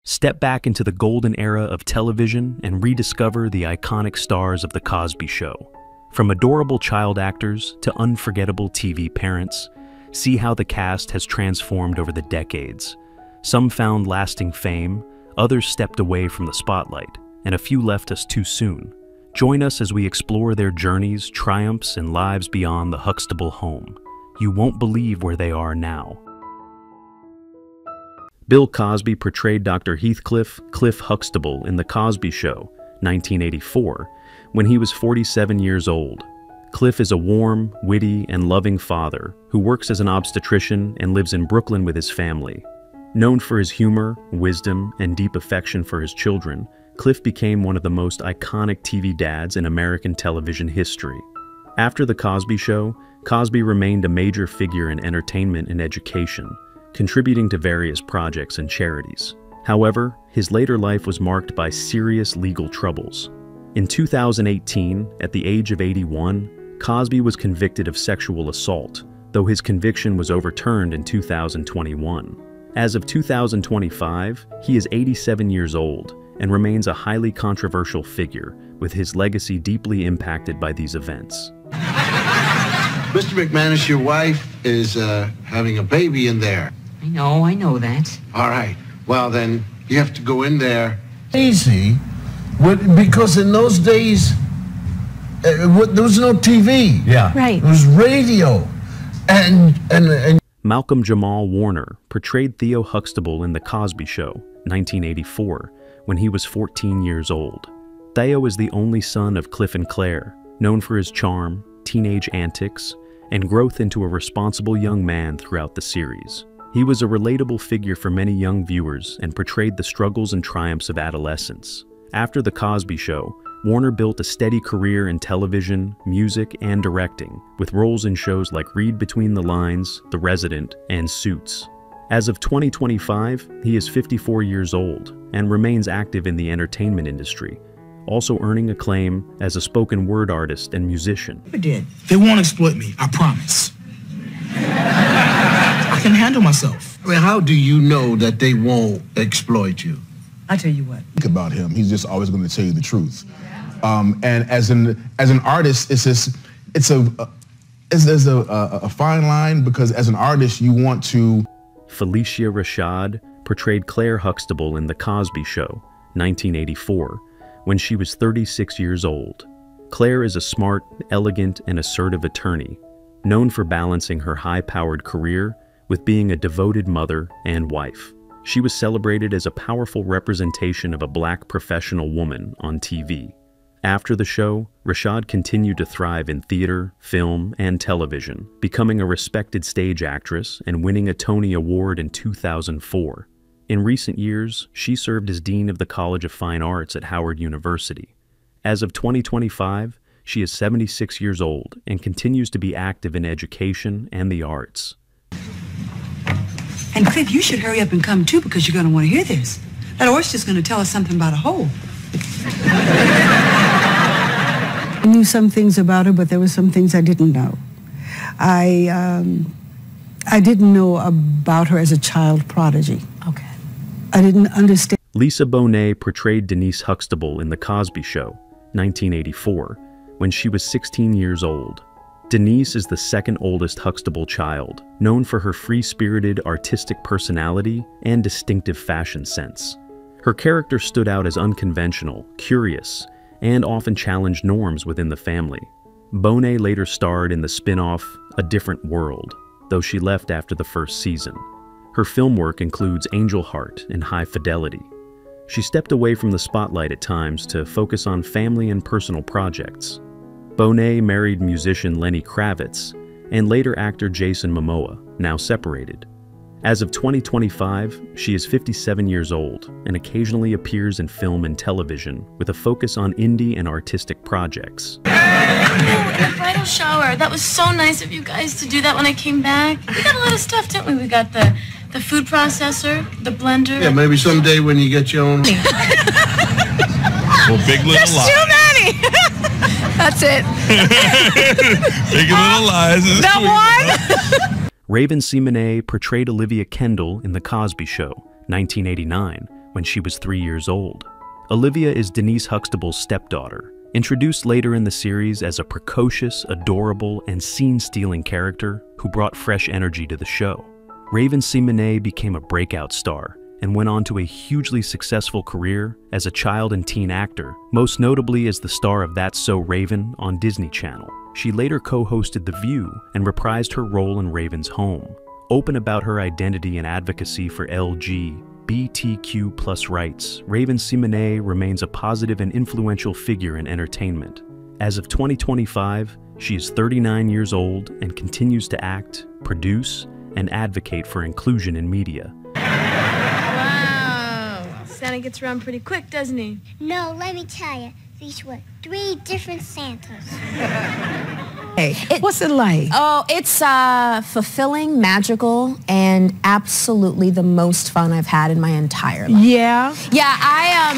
Step back into the golden era of television and rediscover the iconic stars of The Cosby Show. From adorable child actors to unforgettable TV parents, see how the cast has transformed over the decades. Some found lasting fame, others stepped away from the spotlight, and a few left us too soon. Join us as we explore their journeys, triumphs, and lives beyond the Huxtable home. You won't believe where they are now. Bill Cosby portrayed Dr. Heathcliff Cliff Huxtable in The Cosby Show, 1984, when he was 47 years old. Cliff is a warm, witty, and loving father who works as an obstetrician and lives in Brooklyn with his family. Known for his humor, wisdom, and deep affection for his children, Cliff became one of the most iconic TV dads in American television history. After The Cosby Show, Cosby remained a major figure in entertainment and education, contributing to various projects and charities. However, his later life was marked by serious legal troubles. In 2018, at the age of 81, Cosby was convicted of sexual assault, though his conviction was overturned in 2021. As of 2025, he is 87 years old and remains a highly controversial figure, with his legacy deeply impacted by these events. Mr. McManus, your wife is having a baby in there. I know that. All right. Well, then you have to go in there. Easy, because in those days, there was no TV. Yeah. Right. It was radio. And Malcolm Jamal Warner portrayed Theo Huxtable in The Cosby Show, 1984, when he was 14 years old. Theo is the only son of Cliff and Claire, known for his charm, teenage antics, and growth into a responsible young man throughout the series. He was a relatable figure for many young viewers and portrayed the struggles and triumphs of adolescence. After The Cosby Show, Warner built a steady career in television, music, and directing, with roles in shows like Read Between the Lines, The Resident, and Suits. As of 2025, he is 54 years old and remains active in the entertainment industry, also earning acclaim as a spoken word artist and musician. They won't exploit me, I promise. I can handle myself. I mean, how do you know that they won't exploit you? I tell you what. Think about him. He's just always going to tell you the truth. And as an artist, there's a fine line, because as an artist, you want to. Felicia Rashad portrayed Claire Huxtable in The Cosby Show, 1984, when she was 36 years old. Claire is a smart, elegant, and assertive attorney, known for balancing her high-powered career with being a devoted mother and wife. She was celebrated as a powerful representation of a black professional woman on TV. After the show, Rashad continued to thrive in theater, film, and television, becoming a respected stage actress and winning a Tony Award in 2004. In recent years, she served as Dean of the College of Fine Arts at Howard University. As of 2025, she is 76 years old and continues to be active in education and the arts. And Cliff, you should hurry up and come too, because you're going to want to hear this. That oyster's going to tell us something about a hole. I knew some things about her, but there were some things I didn't know. I didn't know about her as a child prodigy. Okay. I didn't understand. Lisa Bonet portrayed Denise Huxtable in The Cosby Show, 1984, when she was 16 years old. Denise is the second oldest Huxtable child, known for her free-spirited, artistic personality and distinctive fashion sense. Her character stood out as unconventional, curious, and often challenged norms within the family. Bonet later starred in the spin-off A Different World, though she left after the first season. Her film work includes Angel Heart and High Fidelity. She stepped away from the spotlight at times to focus on family and personal projects. Bonet married musician Lenny Kravitz and later actor Jason Momoa, now separated. As of 2025, she is 57 years old and occasionally appears in film and television with a focus on indie and artistic projects. The bridal shower. That was so nice of you guys to do that when I came back. We got a lot of stuff, didn't we? We got the food processor, the blender. Yeah, maybe someday when you get your own. Well, Big Little Lies. There's too many. That's it. Big Little Lies. That one? Raven Symone portrayed Olivia Kendall in The Cosby Show, 1989, when she was 3 years old. Olivia is Denise Huxtable's stepdaughter, introduced later in the series as a precocious, adorable, and scene-stealing character who brought fresh energy to the show. Raven Symone became a breakout star and went on to a hugely successful career as a child and teen actor, most notably as the star of That's So Raven on Disney Channel. She later co-hosted The View and reprised her role in Raven's home. Open about her identity and advocacy for LGBTQ+ rights, Raven Symone remains a positive and influential figure in entertainment. As of 2025, she is 39 years old and continues to act, produce, and advocate for inclusion in media. Wow. Santa gets around pretty quick, doesn't he? No, let me tell you, these were 3 different Santas. Hey, what's it like? Oh, it's fulfilling, magical, and absolutely the most fun I've had in my entire life. Yeah? Yeah,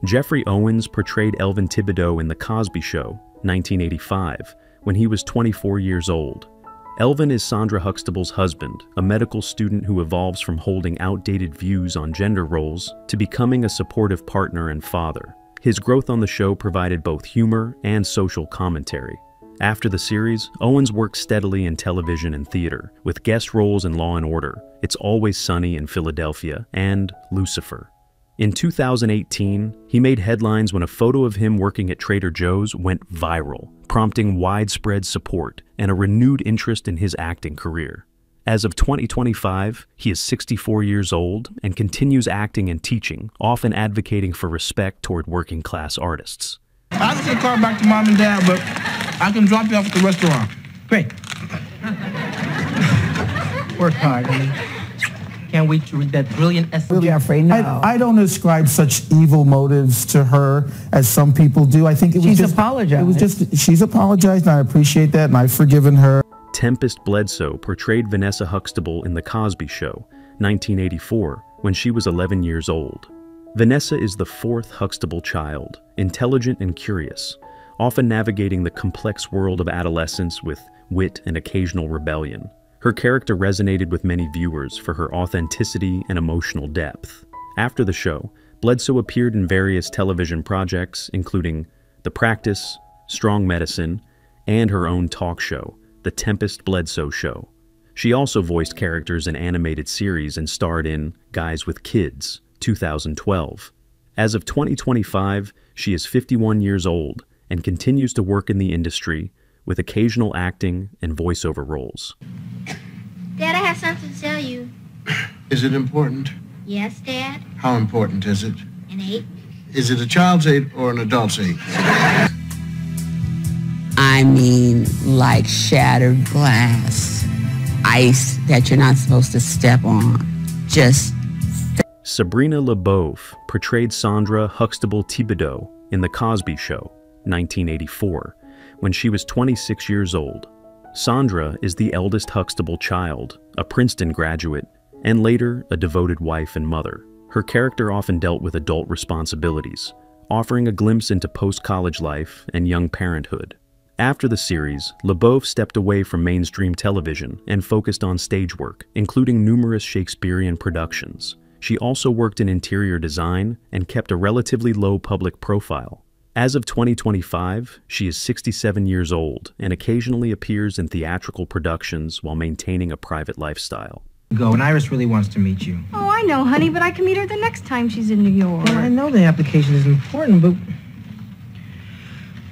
Jeffrey Owens portrayed Elvin Thibodeau in The Cosby Show, 1985, when he was 24 years old. Elvin is Sandra Huxtable's husband, a medical student who evolves from holding outdated views on gender roles to becoming a supportive partner and father. His growth on the show provided both humor and social commentary. After the series, Owens worked steadily in television and theater, with guest roles in Law & Order, It's Always Sunny in Philadelphia, and Lucifer. In 2018, he made headlines when a photo of him working at Trader Joe's went viral, prompting widespread support and a renewed interest in his acting career. As of 2025, he is 64 years old and continues acting and teaching, often advocating for respect toward working-class artists. I can take the car back to Mom and Dad, but I can drop you off at the restaurant. Great. Work hard, honey. Can't wait to read that brilliant essay. Jeffrey, no. I don't ascribe such evil motives to her as some people do. I think She's apologized. She's apologized, and I appreciate that, and I've forgiven her. Tempest Bledsoe portrayed Vanessa Huxtable in The Cosby Show, 1984, when she was 11 years old. Vanessa is the 4th Huxtable child, intelligent and curious, often navigating the complex world of adolescence with wit and occasional rebellion. Her character resonated with many viewers for her authenticity and emotional depth. After the show, Bledsoe appeared in various television projects, including The Practice, Strong Medicine, and her own talk show, The Tempest Bledsoe Show. She also voiced characters in animated series and starred in Guys with Kids, 2012. As of 2025, she is 51 years old and continues to work in the industry with occasional acting and voiceover roles. Dad, I have something to tell you. Is it important? Yes, Dad? How important is it? An 8. Is it a child's 8 or an adult's 8? I mean, like shattered glass. Ice that you're not supposed to step on. Just Sabrina Labeau portrayed Sandra Huxtable Thibodeau in The Cosby Show, 1984, when she was 26 years old. Sandra is the eldest Huxtable child, a Princeton graduate, and later a devoted wife and mother. Her character often dealt with adult responsibilities, offering a glimpse into post-college life and young parenthood. After the series, Labeau stepped away from mainstream television and focused on stage work, including numerous Shakespearean productions. She also worked in interior design and kept a relatively low public profile. As of 2025, she is 67 years old and occasionally appears in theatrical productions while maintaining a private lifestyle. Go, and Iris really wants to meet you. Oh, I know, honey, but I can meet her the next time she's in New York. Well, I know the application is important, but...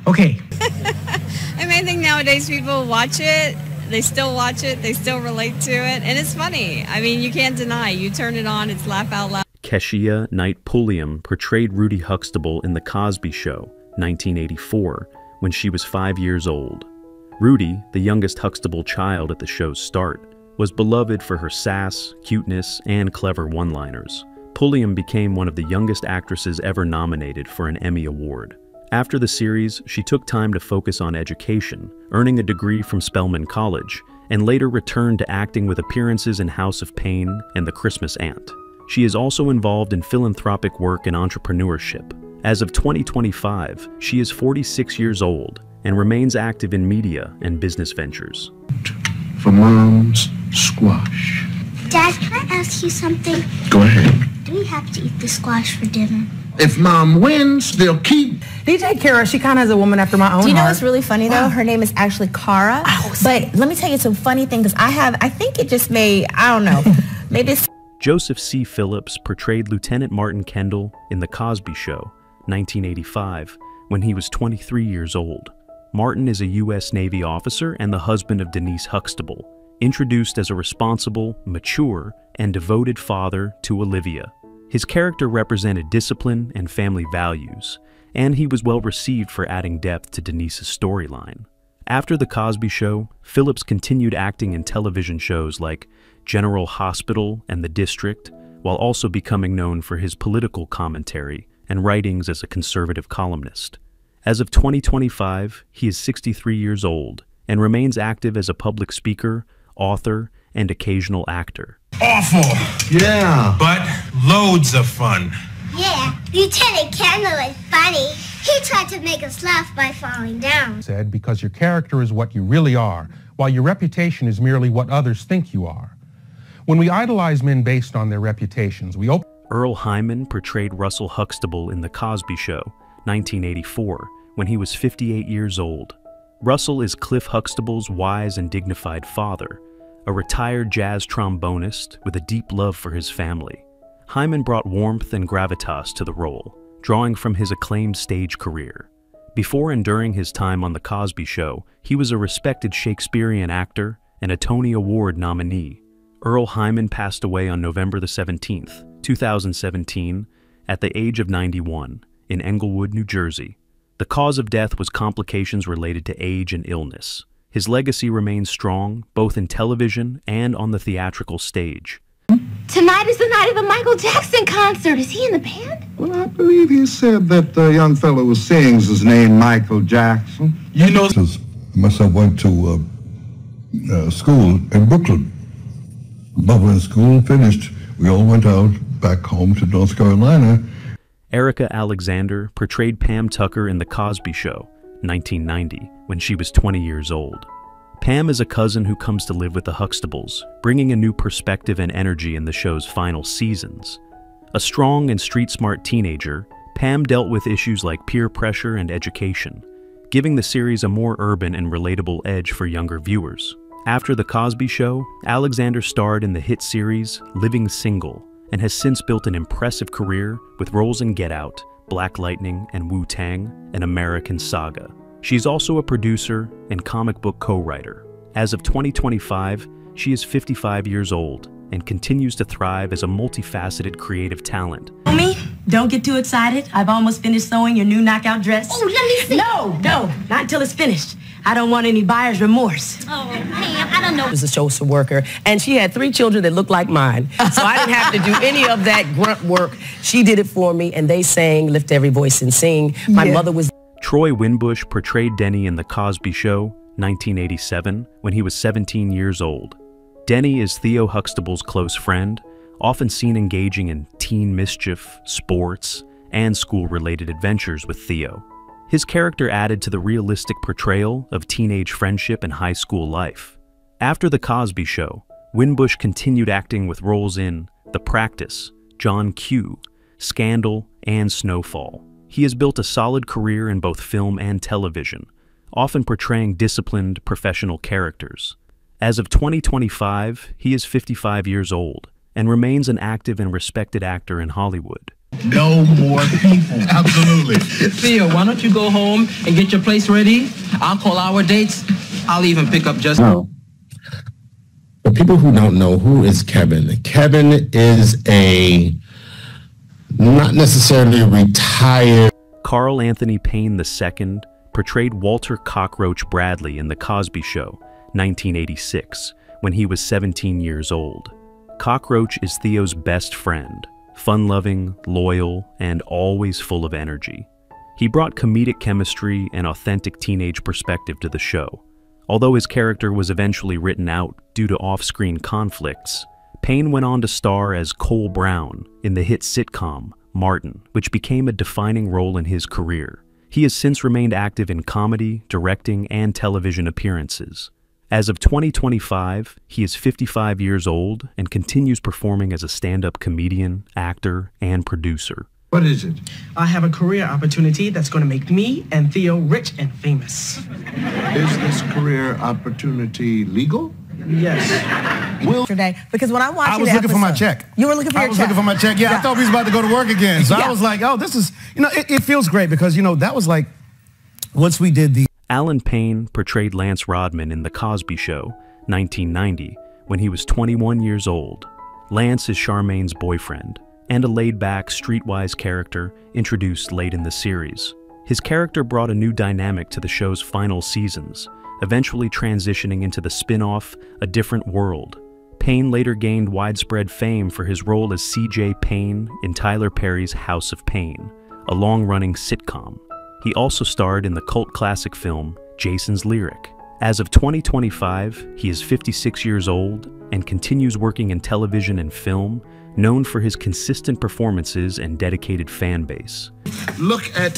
Okay. I mean, I think nowadays people watch it, they still watch it, they still relate to it, and it's funny. I mean, you can't deny. You turn it on, it's laugh out loud. Keshia Knight Pulliam portrayed Rudy Huxtable in The Cosby Show, 1984, when she was 5 years old. Rudy, the youngest Huxtable child at the show's start, was beloved for her sass, cuteness, and clever one-liners. Pulliam became one of the youngest actresses ever nominated for an Emmy Award. After the series, she took time to focus on education, earning a degree from Spelman College, and later returned to acting with appearances in House of Payne and The Christmas Aunt. She is also involved in philanthropic work and entrepreneurship. As of 2025, she is 46 years old and remains active in media and business ventures. For Mom's squash. Dad, can I ask you something? Go ahead. Do we have to eat the squash for dinner? If Mom wins, they'll keep. DJ Kara, she kind of has a woman after my own Do you know heart. what's really funny though? Her name is actually Cara. But let me tell you some funny thing, because I think it just made, I don't know, maybe it's... Joseph C. Phillips portrayed Lieutenant Martin Kendall in The Cosby Show, 1985, when he was 23 years old. Martin is a U.S. Navy officer and the husband of Denise Huxtable, introduced as a responsible, mature, and devoted father to Olivia. His character represented discipline and family values, and he was well received for adding depth to Denise's storyline. After The Cosby Show, Phillips continued acting in television shows like General Hospital and The District, while also becoming known for his political commentary and writings as a conservative columnist. As of 2025, he is 63 years old and remains active as a public speaker, author, and occasional actor. Awful. Yeah. But loads of fun. Yeah, Lieutenant Kendall is funny. He tried to make us laugh by falling down. Said, because your character is what you really are, while your reputation is merely what others think you are. When we idolize men based on their reputations, we open... Earl Heyman portrayed Russell Huxtable in The Cosby Show, 1984, when he was 58 years old. Russell is Cliff Huxtable's wise and dignified father, a retired jazz trombonist with a deep love for his family. Heyman brought warmth and gravitas to the role, drawing from his acclaimed stage career. Before and during his time on The Cosby Show, he was a respected Shakespearean actor and a Tony Award nominee. Earl Heyman passed away on November the 17th, 2017, at the age of 91, in Englewood, New Jersey. The cause of death was complications related to age and illness. His legacy remains strong, both in television and on the theatrical stage. Tonight is the night of the Michael Jackson concert. Is he in the band? Well, I believe he said that the young fellow who sings is named Michael Jackson. You know... Myself went to school in Brooklyn. But when school finished, we all went out back home to North Carolina. Erica Alexander portrayed Pam Tucker in The Cosby Show, 1990, when she was 20 years old. Pam is a cousin who comes to live with the Huxtables, bringing a new perspective and energy in the show's final seasons. A strong and street-smart teenager, Pam dealt with issues like peer pressure and education, giving the series a more urban and relatable edge for younger viewers. After The Cosby Show, Alexander starred in the hit series Living Single and has since built an impressive career with roles in Get Out, Black Lightning, and Wu-Tang, An American Saga. She's also a producer and comic book co-writer. As of 2025, she is 55 years old and continues to thrive as a multifaceted creative talent. Me? Don't get too excited. I've almost finished sewing your new knockout dress. Oh, let me see. No, not until it's finished. I don't want any buyer's remorse. Oh, Pam, I don't know. Was a social worker, and she had 3 children that looked like mine. So I didn't have to do any of that grunt work. She did it for me, and they sang, Lift Every Voice and Sing. My mother was... Troy Windbush portrayed Denny in The Cosby Show, 1987, when he was 17 years old. Denny is Theo Huxtable's close friend, often seen engaging in teen mischief, sports, and school-related adventures with Theo. His character added to the realistic portrayal of teenage friendship and high school life. After The Cosby Show, Windbush continued acting with roles in The Practice, John Q, Scandal, and Snowfall. He has built a solid career in both film and television, often portraying disciplined, professional characters. As of 2025, he is 55 years old and remains an active and respected actor in Hollywood. No more people. Absolutely. Theo, why don't you go home and get your place ready? I'll call our dates. I'll even pick up just... No. For people who don't know, who is Kevin? Kevin is a not necessarily retired... Carl Anthony Payne II portrayed Walter Cockroach Bradley in The Cosby Show, 1986, when he was 17 years old. Cockroach is Theo's best friend, fun-loving, loyal, and always full of energy. He brought comedic chemistry and authentic teenage perspective to the show. Although his character was eventually written out due to off-screen conflicts, Payne went on to star as Cole Brown in the hit sitcom Martin, which became a defining role in his career. He has since remained active in comedy, directing, and television appearances. As of 2025, he is 55 years old and continues performing as a stand-up comedian, actor, and producer. What is it? I have a career opportunity that's going to make me and Theo rich and famous. Is this career opportunity legal? Yes. Yesterday, because when I watched I was looking for my check. You were looking for your check? I was looking for my check. Yeah, I thought we was about to go to work again. So I was like, oh, this is, it feels great because, that was like, once we did the... Alan Payne portrayed Lance Rodman in The Cosby Show, 1990, when he was 21 years old. Lance is Charmaine's boyfriend, and a laid-back, streetwise character introduced late in the series. His character brought a new dynamic to the show's final seasons, eventually transitioning into the spin-off A Different World. Payne later gained widespread fame for his role as C.J. Payne in Tyler Perry's House of Payne, a long-running sitcom. He also starred in the cult classic film Jason's Lyric. As of 2025, he is 56 years old and continues working in television and film, known for his consistent performances and dedicated fan base. Look at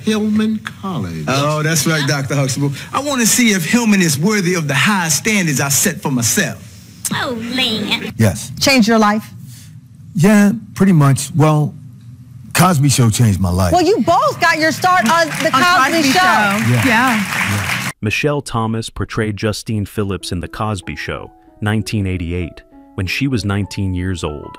Hillman College. Oh, that's right, Dr. Huxtable. I want to see if Hillman is worthy of the high standards I set for myself. Oh, Lance. Yes. Changed your life? Yeah, pretty much. Well, Cosby Show changed my life. Well, you both got your start on the Cosby Show. Yeah. Michelle Thomas portrayed Justine Phillips in The Cosby Show, 1988, when she was 19 years old.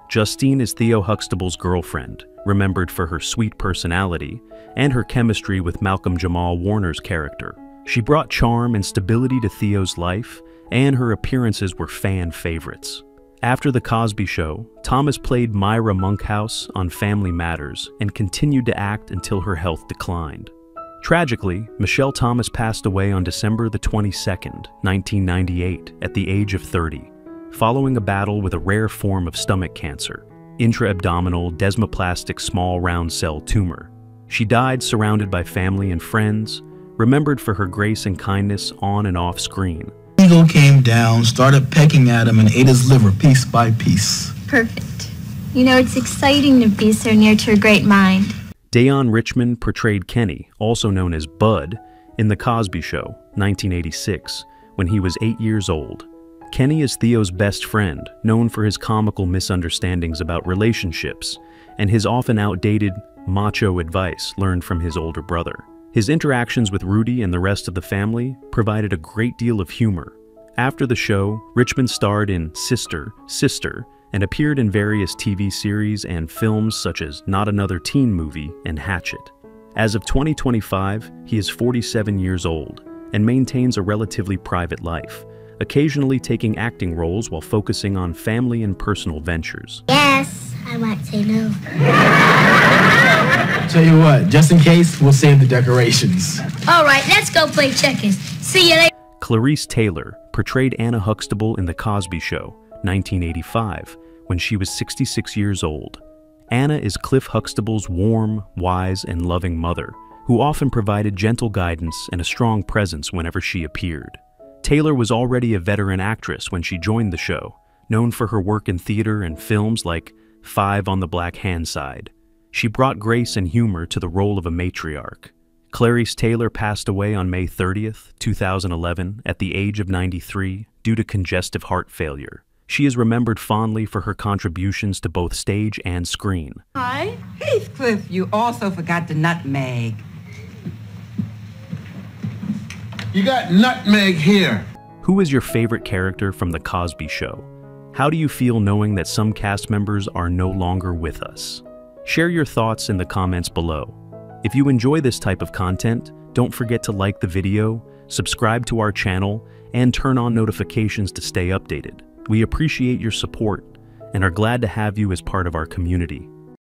Justine is Theo Huxtable's girlfriend, remembered for her sweet personality and her chemistry with Malcolm Jamal Warner's character. She brought charm and stability to Theo's life, and her appearances were fan favorites. After The Cosby Show, Thomas played Myra Monkhouse on Family Matters and continued to act until her health declined. Tragically, Michelle Thomas passed away on December the 22nd, 1998, at the age of 30, following a battle with a rare form of stomach cancer, intra-abdominal desmoplastic small round cell tumor. She died surrounded by family and friends, remembered for her grace and kindness on and off screen. Eagle came down, started pecking at him, and ate his liver piece by piece. Perfect. It's exciting to be so near to a great mind. Deon Richmond portrayed Kenny, also known as Bud, in The Cosby Show, 1986, when he was 8 years old. Kenny is Theo's best friend, known for his comical misunderstandings about relationships and his often outdated, macho advice learned from his older brother. His interactions with Rudy and the rest of the family provided a great deal of humor. After the show, Richmond starred in Sister, Sister, and appeared in various TV series and films such as Not Another Teen Movie and Hatchet. As of 2025, he is 47 years old and maintains a relatively private life, occasionally taking acting roles while focusing on family and personal ventures. Yes, I might say no. Tell you what, just in case, we'll save the decorations. All right, let's go play checkers. See you later. Clarice Taylor portrayed Anna Huxtable in The Cosby Show, 1985, when she was 66 years old. Anna is Cliff Huxtable's warm, wise, and loving mother, who often provided gentle guidance and a strong presence whenever she appeared. Taylor was already a veteran actress when she joined the show, known for her work in theater and films like Five on the Black Hand Side. She brought grace and humor to the role of a matriarch. Clarice Taylor passed away on May 30th, 2011, at the age of 93 due to congestive heart failure. She is remembered fondly for her contributions to both stage and screen. Hi. Heathcliff, you also forgot the nutmeg. You got nutmeg here. Who is your favorite character from The Cosby Show? How do you feel knowing that some cast members are no longer with us? Share your thoughts in the comments below. If you enjoy this type of content, don't forget to like the video, subscribe to our channel, and turn on notifications to stay updated. We appreciate your support and are glad to have you as part of our community.